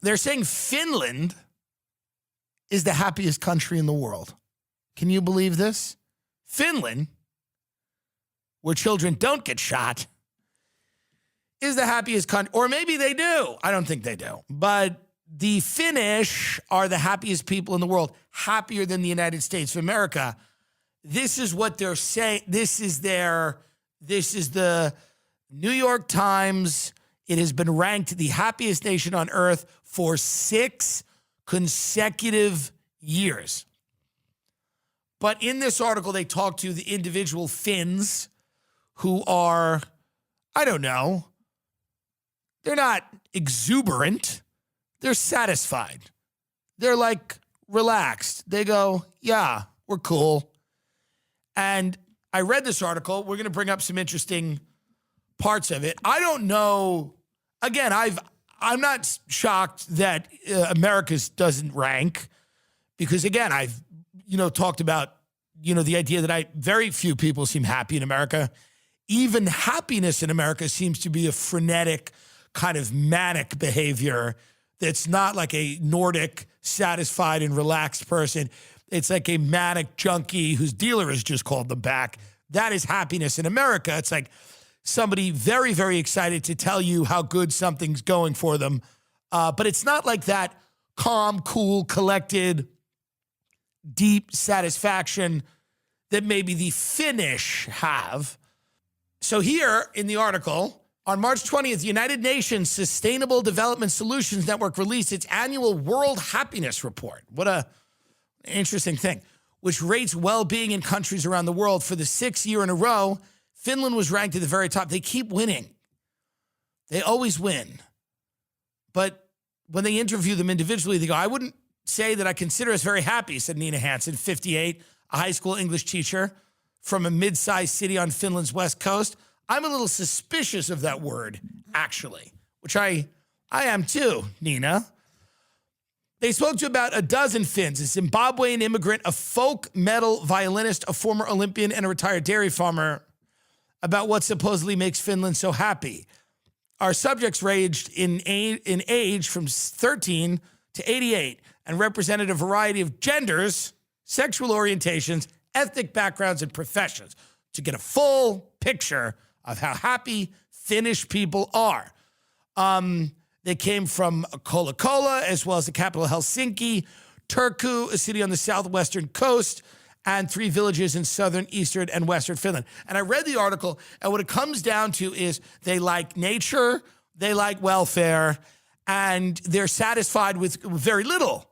They're saying Finland is the happiest country in the world. Can you believe this? Finland, where children don't get shot, is the happiest country. Or maybe they do. I don't think they do. But the Finnish are the happiest people in the world, happier than the United States of America. This is what they're saying. This is the New York Times. It has been ranked the happiest nation on earth for 6 consecutive years. But in this article, they talk to the individual Finns who are, I don't know, they're not exuberant. They're satisfied. They're like relaxed. They go, yeah, we're cool. And I read this article. We're going to bring up some interesting parts of it. I don't know. Again, I'm not shocked that America's doesn't rank because, again, I've talked about the idea that very few people seem happy in America. Even happiness in America seems to be a frenetic kind of manic behavior. That's not like a Nordic, satisfied and relaxed person. It's like a manic junkie whose dealer has just called them back. That is happiness in America. It's like somebody very, very excited to tell you how good something's going for them. But it's not like that calm, cool, collected, deep satisfaction that maybe the Finnish have. So here in the article, on March 20th, the United Nations Sustainable Development Solutions Network released its annual World Happiness Report. What an interesting thing, which rates well-being in countries around the world. For the 6th year in a row, Finland was ranked at the very top. They keep winning. They always win. But when they interview them individually, they go, I wouldn't say that I consider us very happy, said Nina Hansen, 58, a high school English teacher from a mid-sized city on Finland's west coast. I'm a little suspicious of that word, actually, which I am too, Nina. They spoke to about a dozen Finns, a Zimbabwean immigrant, a folk metal violinist, a former Olympian, and a retired dairy farmer about what supposedly makes Finland so happy. Our subjects ranged in age from 13 to 88 and represented a variety of genders, sexual orientations, ethnic backgrounds, and professions to get a full picture of how happy Finnish people are. They came from Kola, as well as the capital Helsinki, Turku, a city on the southwestern coast, and 3 villages in southern, eastern, and western Finland. And I read the article, and what it comes down to is they like nature, they like welfare, and they're satisfied with very little,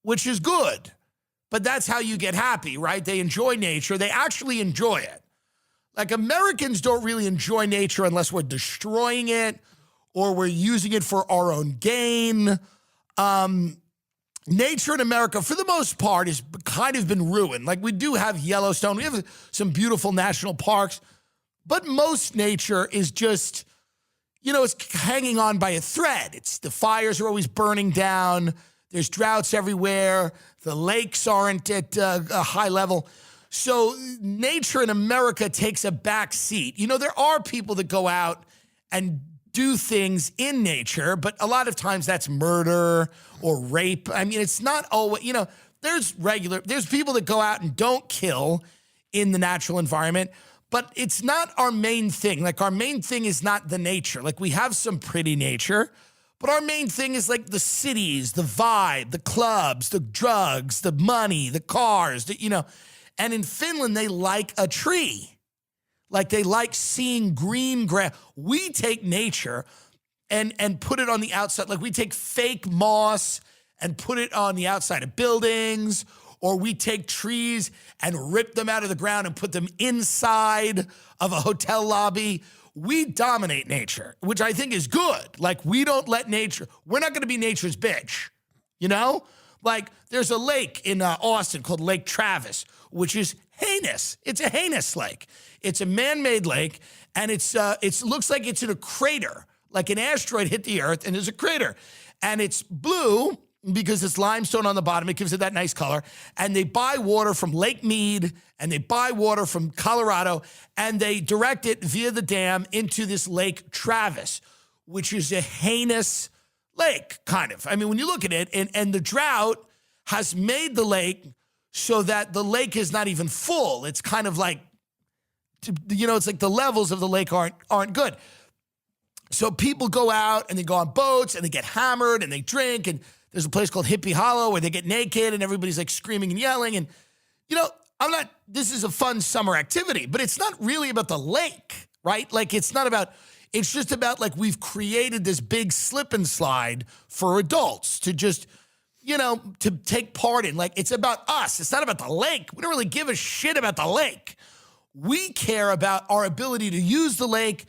which is good. But that's how you get happy, right? They enjoy nature. They actually enjoy it. Like Americans don't really enjoy nature unless we're destroying it or we're using it for our own gain. Nature in America, for the most part, has kind of been ruined. Like we do have Yellowstone. We have some beautiful national parks. But most nature is just, it's hanging on by a thread. The fires are always burning down. There's droughts everywhere. The lakes aren't at a high level. So nature in America takes a back seat. There are people that go out and do things in nature, but a lot of times that's murder or rape. I mean, it's not always, there's people that go out and don't kill in the natural environment, but it's not our main thing. Like our main thing is not the nature. Like we have some pretty nature, but our main thing is like the cities, the vibe, the clubs, the drugs, the money, the cars, And in Finland, they like a tree. Like they like seeing green grass. We take nature and put it on the outside. Like we take fake moss and put it on the outside of buildings, or we take trees and rip them out of the ground and put them inside of a hotel lobby. We dominate nature, which I think is good. Like we don't let nature, we're not going to be nature's bitch, Like there's a lake in Austin called Lake Travis, which is heinous. It's a heinous lake. It's a man-made lake, and it looks like it's in a crater, like an asteroid hit the earth, and there's a crater. And it's blue because it's limestone on the bottom. It gives it that nice color. And they buy water from Lake Mead, and they buy water from Colorado, and they direct it via the dam into this Lake Travis, which is a heinous lake, kind of. I mean, when you look at it, and the drought has made the lake so that the lake is not even full. It's kind of like, it's like the levels of the lake aren't good. So people go out and they go on boats and they get hammered and they drink, and there's a place called Hippie Hollow where they get naked and everybody's like screaming and yelling. And, this is a fun summer activity, but it's not really about the lake, right? Like it's just about like we've created this big slip and slide for adults to just, to take part in. Like it's about us. It's not about the lake. We don't really give a shit about the lake. We care about our ability to use the lake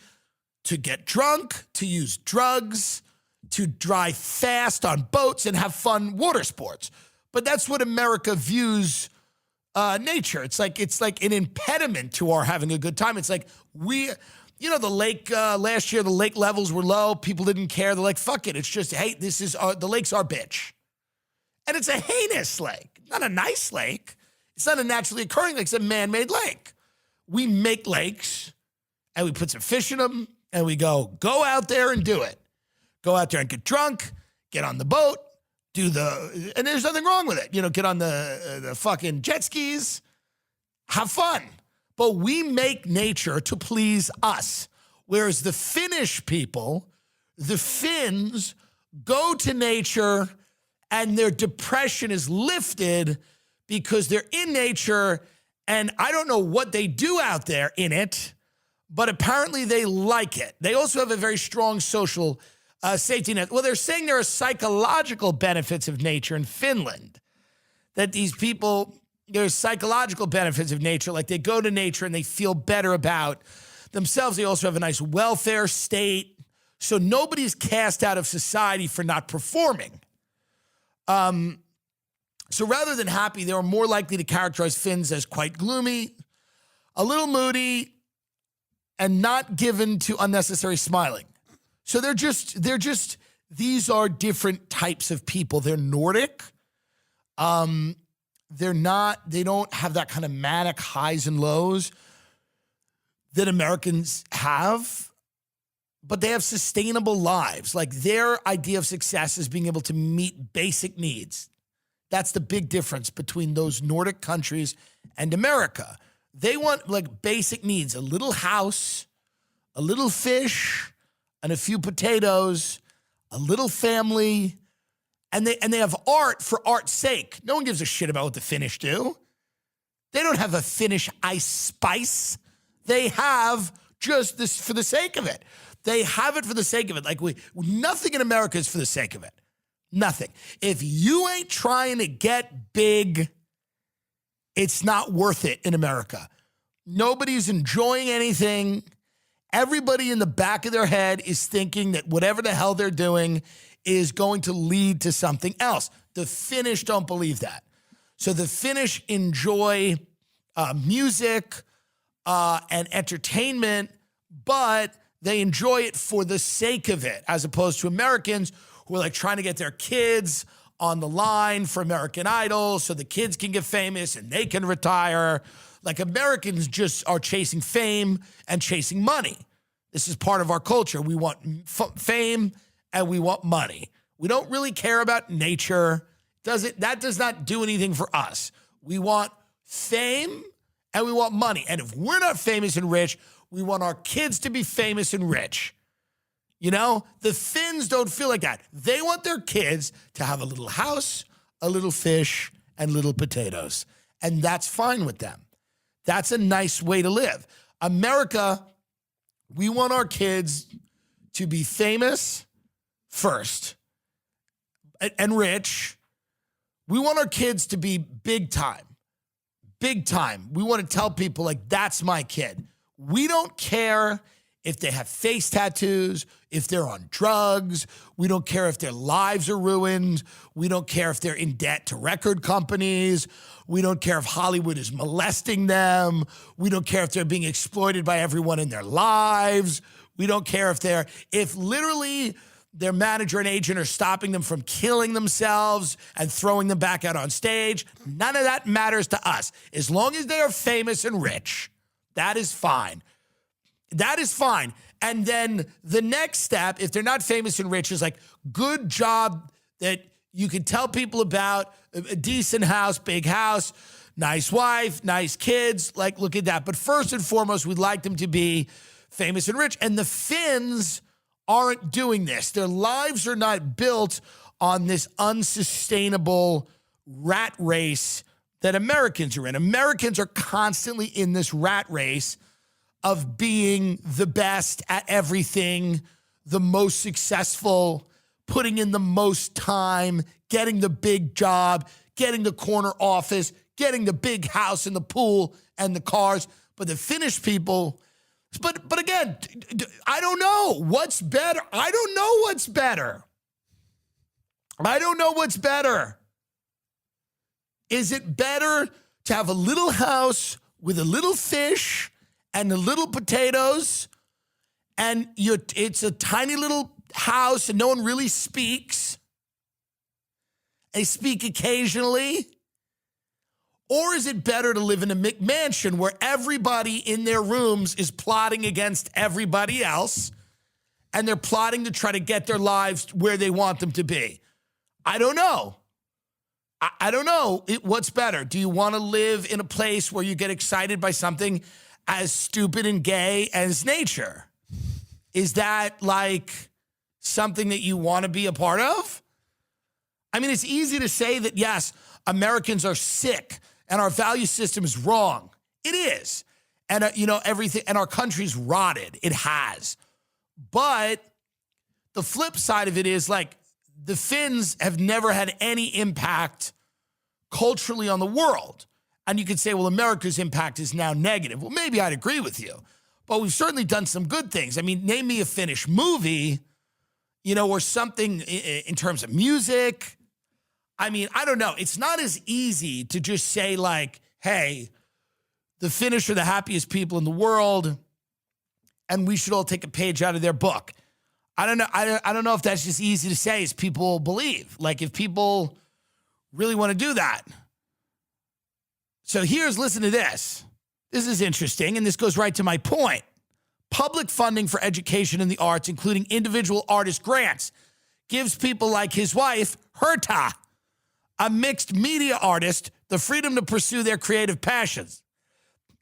to get drunk, to use drugs, to drive fast on boats and have fun water sports. But that's what America views nature. It's like an impediment to our having a good time. It's like the lake, last year, the lake levels were low. People didn't care. They're like, fuck it. It's just, hey, the lake's our bitch. And it's a heinous lake, not a nice lake. It's not a naturally occurring lake. It's a man-made lake. We make lakes and we put some fish in them and we go out there and do it. Go out there and get drunk, get on the boat, and there's nothing wrong with it. Get on the fucking jet skis, have fun. But we make nature to please us. Whereas the Finnish people, the Finns, go to nature and their depression is lifted because they're in nature, and I don't know what they do out there in it, but apparently they like it. They also have a very strong social safety net. Well, they're saying there are psychological benefits of nature in Finland, that these people, there's psychological benefits of nature, like they go to nature and they feel better about themselves. They also have a nice welfare state, so nobody's cast out of society for not performing. So rather than happy, they are more likely to characterize Finns as quite gloomy, a little moody, and not given to unnecessary smiling. So these are different types of people. They're Nordic. They don't have that kind of manic highs and lows that Americans have, but they have sustainable lives. Like their idea of success is being able to meet basic needs. That's the big difference between those Nordic countries and America. They want like basic needs, a little house, a little fish, and a few potatoes, a little family, and they have art for art's sake. No one gives a shit about what the Finnish do. They don't have a Finnish ice spice. They have just this for the sake of it. They have it for the sake of it. Like nothing in America is for the sake of it. Nothing. If you ain't trying to get big, it's not worth it in America. Nobody's enjoying anything. Everybody in the back of their head is thinking that whatever the hell they're doing is going to lead to something else. The Finnish don't believe that. So the Finnish enjoy music and entertainment, but they enjoy it for the sake of it, as opposed to Americans who are like trying to get their kids on the line for American Idol so the kids can get famous and they can retire. Like Americans just are chasing fame and chasing money. This is part of our culture. We want fame and we want money. We don't really care about nature. That does not do anything for us. We want fame and we want money. And if we're not famous and rich, we want our kids to be famous and rich. The Finns don't feel like that. They want their kids to have a little house, a little fish, and little potatoes. And that's fine with them. That's a nice way to live. America, we want our kids to be famous first and rich. We want our kids to be big time. Big time. We want to tell people like, that's my kid. We don't care if they have face tattoos, if they're on drugs. We don't care if their lives are ruined. We don't care if they're in debt to record companies. We don't care if Hollywood is molesting them. We don't care if they're being exploited by everyone in their lives. We don't care if literally their manager and agent are stopping them from killing themselves and throwing them back out on stage. None of that matters to us. As long as they are famous and rich, that is fine. That is fine. And then the next step, if they're not famous and rich, is like, good job that you can tell people about, a decent house, big house, nice wife, nice kids. Like, look at that. But first and foremost, we'd like them to be famous and rich. And the Finns aren't doing this. Their lives are not built on this unsustainable rat race that Americans are in. Americans are constantly in this rat race of being the best at everything, the most successful, putting in the most time, getting the big job, getting the corner office, getting the big house and the pool and the cars. But the Finnish people, but again, I don't know what's better. I don't know what's better. I don't know what's better. Is it better to have a little house with a little fish and the little potatoes, and it's a tiny little house and no one really speaks? They speak occasionally. Or is it better to live in a McMansion where everybody in their rooms is plotting against everybody else and they're plotting to try to get their lives where they want them to be? I don't know. I don't know what's better. Do you want to live in a place where you get excited by something as stupid and gay as nature? Is that like something that you want to be a part of? I mean, it's easy to say that, yes, Americans are sick and our value system is wrong. It is. And, everything, and our country's rotted. It has. But the flip side of it is, like, the Finns have never had any impact culturally on the world. And you could say, well, America's impact is now negative. Well, maybe I'd agree with you. But we've certainly done some good things. I mean, name me a Finnish movie, or something in terms of music. I mean, I don't know. It's not as easy to just say, like, hey, the Finnish are the happiest people in the world, and we should all take a page out of their book. I don't know. I don't know if that's just easy to say as people believe. Like, if people really want to do that. So listen to this. This is interesting, and this goes right to my point. Public funding for education in the arts, including individual artist grants, gives people like his wife, Herta, a mixed media artist, the freedom to pursue their creative passions.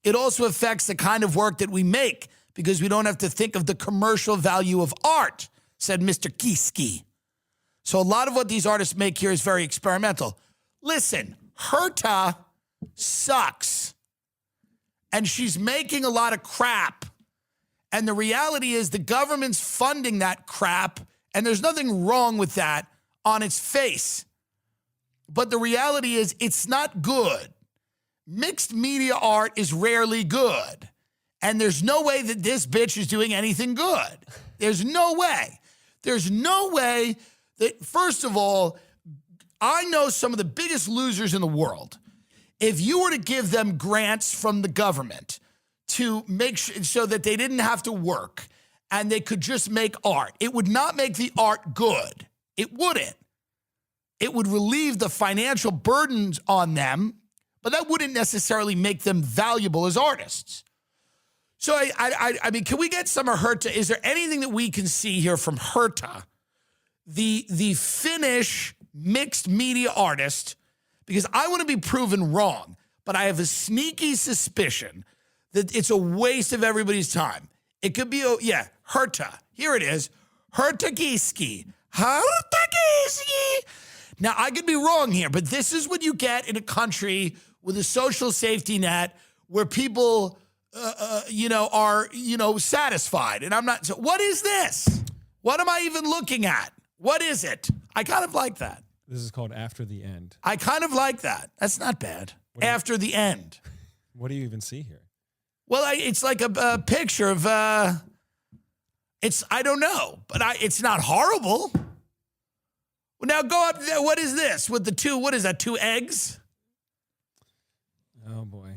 It also affects the kind of work that we make because we don't have to think of the commercial value of art, said Mr. Kiski. So a lot of what these artists make here is very experimental. Listen, Herta sucks. And she's making a lot of crap. And the reality is the government's funding that crap, and there's nothing wrong with that on its face. But the reality is it's not good. Mixed media art is rarely good. And there's no way that this bitch is doing anything good. There's no way. There's no way that, first of all, I know some of the biggest losers in the world. If you were to give them grants from the government to make sure so that they didn't have to work and they could just make art, it would not make the art good. It wouldn't. It would relieve the financial burdens on them, but that wouldn't necessarily make them valuable as artists. So, I mean, can we get some of Herta? Is there anything that we can see here from Herta, the Finnish mixed media artist? Because I want to be proven wrong, but I have a sneaky suspicion that it's a waste of everybody's time. It could be, Herta. Here it is. Herta Kiski. Herta Kiski. Now, I could be wrong here, but this is what you get in a country with a social safety net where people, are, satisfied. And I'm not. So what is this? What am I even looking at? What is it? I kind of like that. This is called After the End. I kind of like that. That's not bad. After the End. What do you even see here? Well, it's like a picture of, I don't know, but it's not horrible. Well, now go up there. What is this with the two, what is that, 2 eggs? Oh, boy.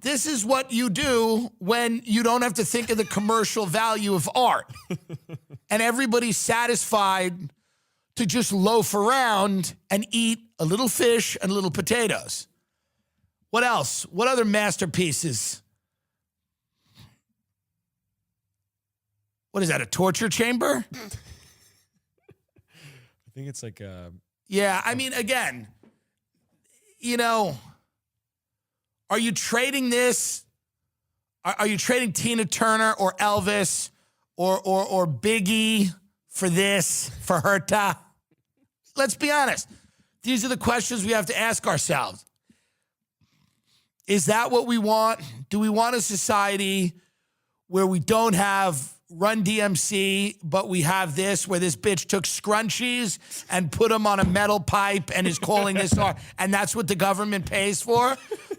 This is what you do when you don't have to think of the commercial value of art. And everybody's satisfied to just loaf around and eat a little fish and little potatoes. What else? What other masterpieces? What is that, a torture chamber? I think it's like Yeah, I mean, again, you know, are you trading this? Are you trading Tina Turner or Elvis or Biggie for this, for Herta? Let's be honest. These are the questions we have to ask ourselves. Is that what we want? Do we want a society where we don't have Run DMC, but we have this, where this bitch took scrunchies and put them on a metal pipe and is calling this art, and that's what the government pays for?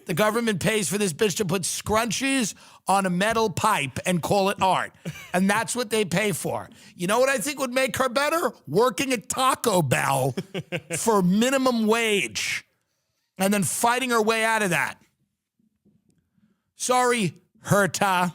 The government pays for this bitch to put scrunchies on a metal pipe and call it art, and that's what they pay for. You know what I think would make her better? Working at Taco Bell for minimum wage and then fighting her way out of that. Sorry, Herta.